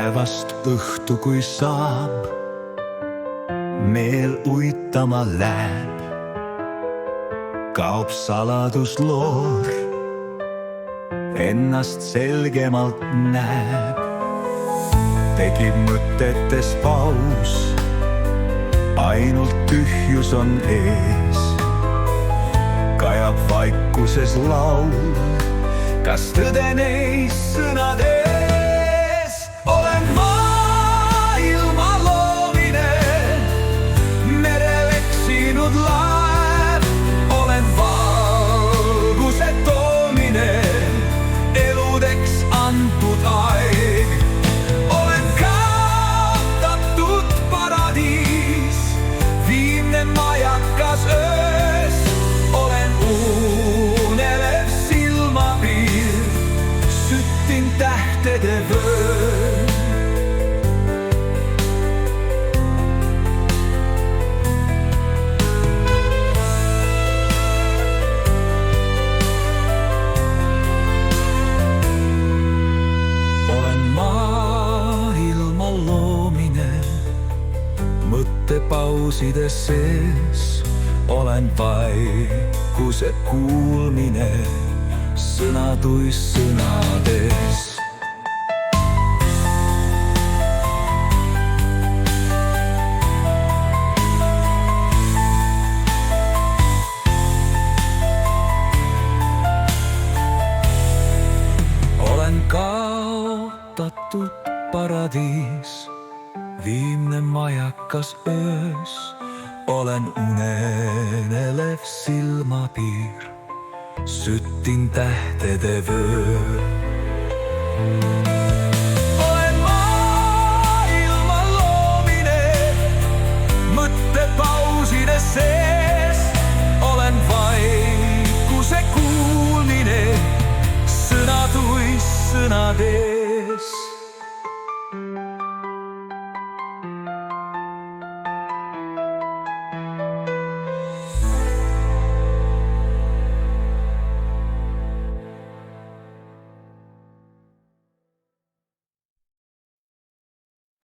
päevast õhtu, kui saab, meel uitama läheb, kaob saladusloor, ennast selgemalt näeb. Tekib mõtetes paus, ainult tühjus on ees. Kajab vaikuses laul, kas tõde neis sõnades? Olen maailma loomine, merel eksinud laev. Olen valguse toomine, eludeks antud aeg. Olen kaotatud paradiis, viimne majakas öös. Olen unelev silmapiir, süttin tähtede vöö. Olen maailma loomine, mõttepauside sees. Olen vaikuse kuulmine, sõnatuis sõnades. Olen kaotatud paradiis, viimne majakas öös. Olen unelev silmapiir, süttin tähtede vöö. Olen maailma loomine, mõttepauside sees.